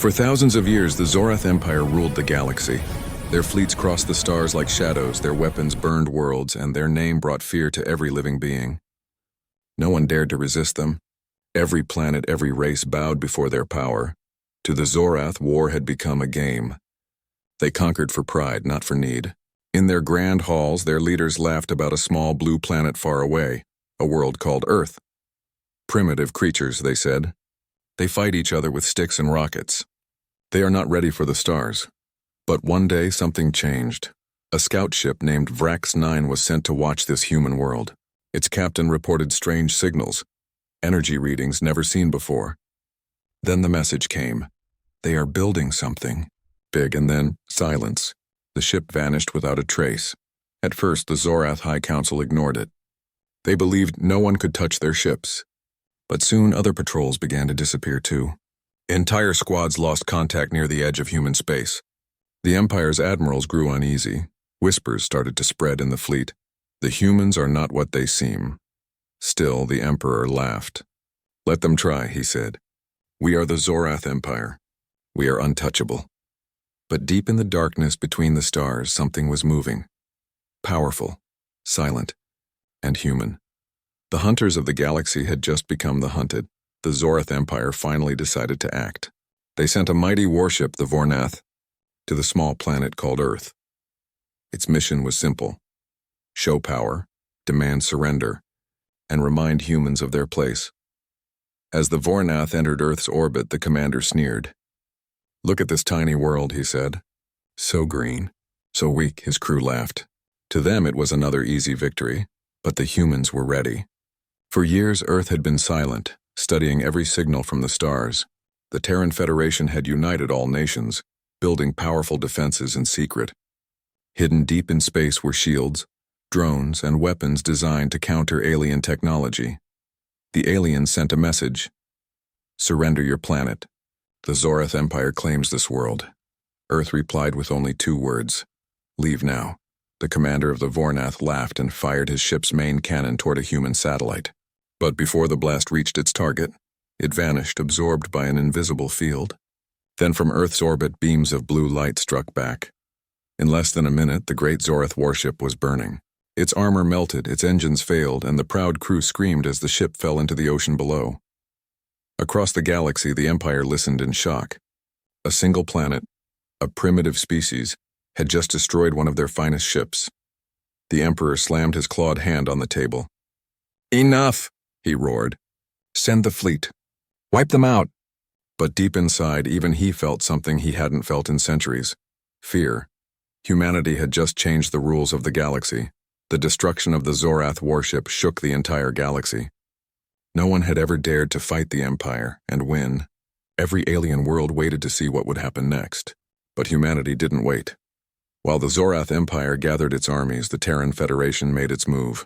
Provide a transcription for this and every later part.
For thousands of years, the Zorath Empire ruled the galaxy. Their fleets crossed the stars like shadows, their weapons burned worlds, and their name brought fear to every living being. No one dared to resist them. Every planet, every race bowed before their power. To the Zorath, war had become a game. They conquered for pride, not for need. In their grand halls, their leaders laughed about a small blue planet far away, a world called Earth. Primitive creatures, they said. They fight each other with sticks and rockets. They are not ready for the stars. But one day, something changed. A scout ship named Vrax 9 was sent to watch this human world. Its captain reported strange signals, energy readings never seen before. Then the message came. They are building something. Big, and then silence. The ship vanished without a trace. At first, the Zorath High Council ignored it. They believed no one could touch their ships. But soon other patrols began to disappear too. Entire squads lost contact near the edge of human space. The Empire's admirals grew uneasy. Whispers started to spread in the fleet. The humans are not what they seem. Still, the Emperor laughed. Let them try, he said. We are the Zorath Empire. We are untouchable. But deep in the darkness between the stars, something was moving. Powerful, silent, and human. The hunters of the galaxy had just become the hunted. The Zorath Empire finally decided to act. They sent a mighty warship, the Vornath, to the small planet called Earth. Its mission was simple. Show power, demand surrender, and remind humans of their place. As the Vornath entered Earth's orbit, the commander sneered. Look at this tiny world, he said. So green, so weak, his crew laughed. To them it was another easy victory, but the humans were ready. For years, Earth had been silent, studying every signal from the stars. The Terran Federation had united all nations, building powerful defenses in secret. Hidden deep in space were shields, drones, and weapons designed to counter alien technology. The aliens sent a message. Surrender your planet. The Zorath Empire claims this world. Earth replied with only 2 words. Leave now. The commander of the Vornath laughed and fired his ship's main cannon toward a human satellite. But before the blast reached its target, it vanished, absorbed by an invisible field. Then from Earth's orbit, beams of blue light struck back. In less than a minute, the great Zorath warship was burning. Its armor melted, its engines failed, and the proud crew screamed as the ship fell into the ocean below. Across the galaxy, the Empire listened in shock. A single planet, a primitive species, had just destroyed one of their finest ships. The Emperor slammed his clawed hand on the table. Enough, he roared. Send the fleet. Wipe them out. But deep inside, even he felt something he hadn't felt in centuries. Fear. Humanity had just changed the rules of the galaxy. The destruction of the Zorath warship shook the entire galaxy. No one had ever dared to fight the Empire and win. Every alien world waited to see what would happen next. But humanity didn't wait. While the Zorath Empire gathered its armies, the Terran Federation made its move.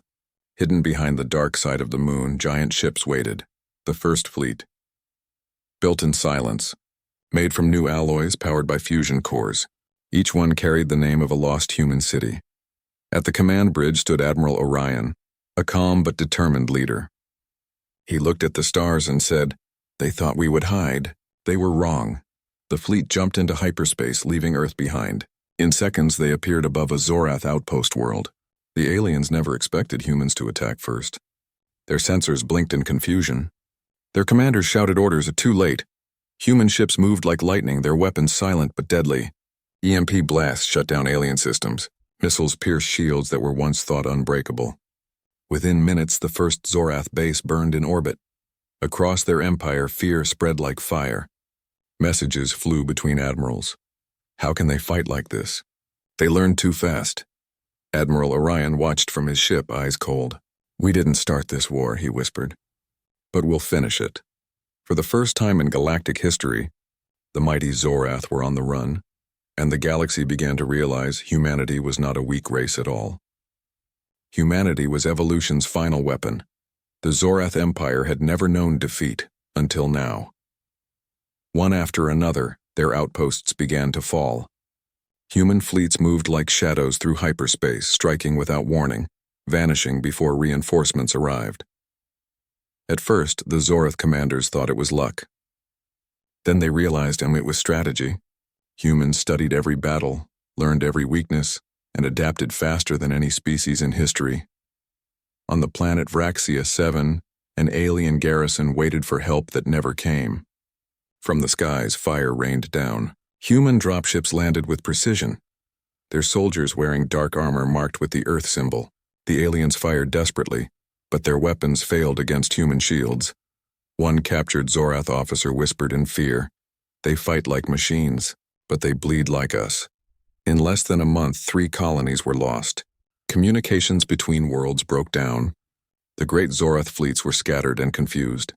Hidden behind the dark side of the moon, giant ships waited. The First Fleet. Built in silence. Made from new alloys powered by fusion cores. Each one carried the name of a lost human city. At the command bridge stood Admiral Orion, a calm but determined leader. He looked at the stars and said, They thought we would hide. They were wrong. The fleet jumped into hyperspace, leaving Earth behind. In seconds, they appeared above a Zorath outpost world. The aliens never expected humans to attack first. Their sensors blinked in confusion. Their commanders shouted orders too late. Human ships moved like lightning, their weapons silent but deadly. EMP blasts shut down alien systems. Missiles pierced shields that were once thought unbreakable. Within minutes, the first Zorath base burned in orbit. Across their empire, fear spread like fire. Messages flew between admirals. How can they fight like this? They learned too fast. Admiral Orion watched from his ship, eyes cold. We didn't start this war, he whispered. But we'll finish it. For the first time in galactic history, the mighty Zorath were on the run, and the galaxy began to realize humanity was not a weak race at all. Humanity was evolution's final weapon. The Zorath Empire had never known defeat until now. One after another, their outposts began to fall. Human fleets moved like shadows through hyperspace, striking without warning, vanishing before reinforcements arrived. At first, the Zorath commanders thought it was luck. Then they realized it was strategy. Humans studied every battle, learned every weakness, and adapted faster than any species in history. On the planet Vraxia 7, an alien garrison waited for help that never came. From the skies, fire rained down. Human dropships landed with precision, their soldiers wearing dark armor marked with the Earth symbol. The aliens fired desperately, but their weapons failed against human shields. One captured Zorath officer whispered in fear, "They fight like machines, but they bleed like us." In less than a month, 3 colonies were lost. Communications between worlds broke down. The great Zorath fleets were scattered and confused.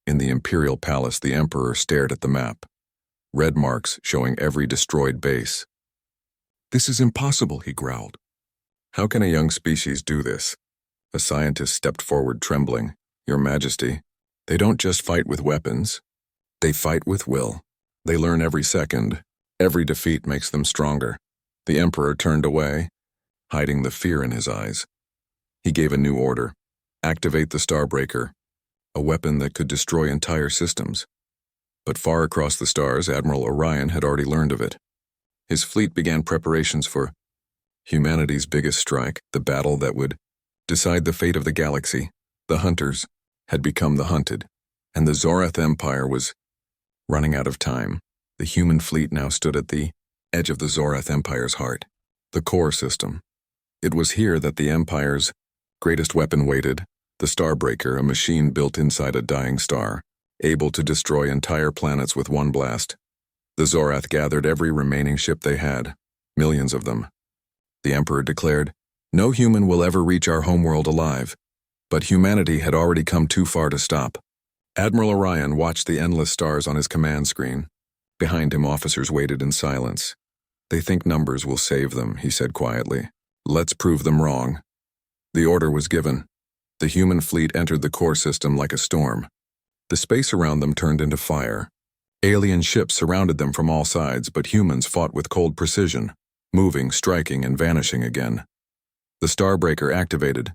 In the Imperial Palace, the Emperor stared at the map, red marks showing every destroyed base. "This is impossible," he growled. "How can a young species do this?" A scientist stepped forward trembling. "Your Majesty, they don't just fight with weapons. They fight with will. They learn every second. Every defeat makes them stronger." The Emperor turned away, hiding the fear in his eyes. He gave a new order: activate the Starbreaker, a weapon that could destroy entire systems. But far across the stars, Admiral Orion had already learned of it. His fleet began preparations for humanity's biggest strike, the battle that would decide the fate of the galaxy. The hunters had become the hunted, and the Zorath Empire was running out of time. The human fleet now stood at the edge of the Zorath Empire's heart, the core system. It was here that the Empire's greatest weapon waited, the Starbreaker, a machine built inside a dying star, able to destroy entire planets with one blast. The Zorath gathered every remaining ship they had, millions of them. The Emperor declared, "No human will ever reach our homeworld alive." But humanity had already come too far to stop. Admiral Orion watched the endless stars on his command screen. Behind him, officers waited in silence. "They think numbers will save them," he said quietly. "Let's prove them wrong." The order was given. The human fleet entered the core system like a storm. The space around them turned into fire. Alien ships surrounded them from all sides, but humans fought with cold precision, moving, striking, and vanishing again. The Starbreaker activated.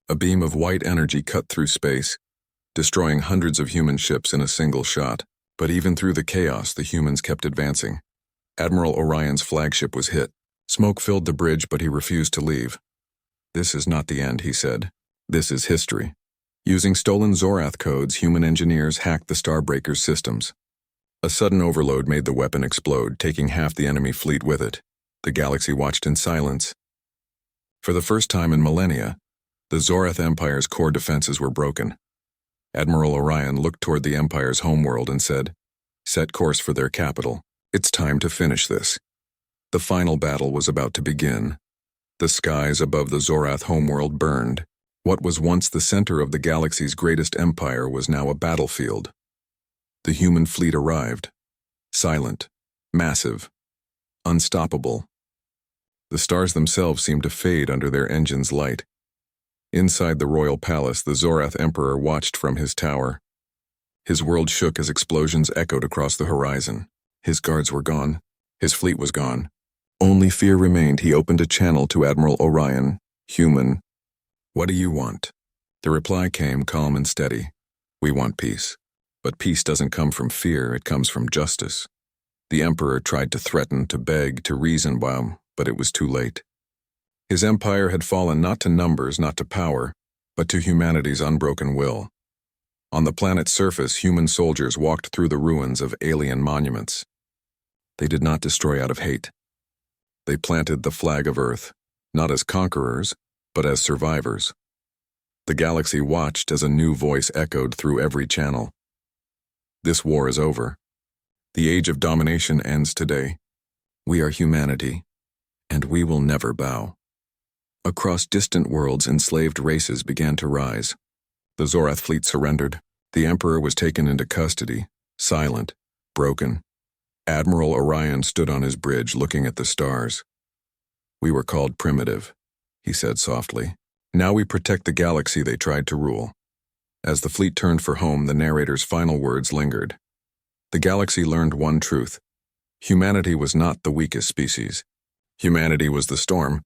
A beam of white energy cut through space, destroying hundreds of human ships in a single shot. But even through the chaos, the humans kept advancing. Admiral Orion's flagship was hit. Smoke filled the bridge, but he refused to leave. "This is not the end," he said. "This is history." Using stolen Zorath codes, human engineers hacked the Starbreaker's systems. A sudden overload made the weapon explode, taking half the enemy fleet with it. The galaxy watched in silence. For the first time in millennia, the Zorath Empire's core defenses were broken. Admiral Orion looked toward the Empire's homeworld and said, "Set course for their capital. It's time to finish this." The final battle was about to begin. The skies above the Zorath homeworld burned. What was once the center of the galaxy's greatest empire was now a battlefield. The human fleet arrived. Silent, massive, unstoppable. The stars themselves seemed to fade under their engines' light. Inside the royal palace, the Zorath Emperor watched from his tower. His world shook as explosions echoed across the horizon. His guards were gone. His fleet was gone. Only fear remained. He opened a channel to Admiral Orion. "Human, what do you want?" The reply came calm and steady. "We want peace. But peace doesn't come from fear, it comes from justice." The Emperor tried to threaten, to beg, to reason, but it was too late. His empire had fallen not to numbers, not to power, but to humanity's unbroken will. On the planet's surface, human soldiers walked through the ruins of alien monuments. They did not destroy out of hate. They planted the flag of Earth, not as conquerors, but as survivors. The galaxy watched as a new voice echoed through every channel. "This war is over. The age of domination ends today. We are humanity, and we will never bow." Across distant worlds, enslaved races began to rise. The Zorath fleet surrendered. The Emperor was taken into custody, silent, broken. Admiral Orion stood on his bridge looking at the stars. "We were called primitive," he said softly. "Now we protect the galaxy they tried to rule." As the fleet turned for home, the narrator's final words lingered. The galaxy learned one truth. Humanity was not the weakest species. Humanity was the storm,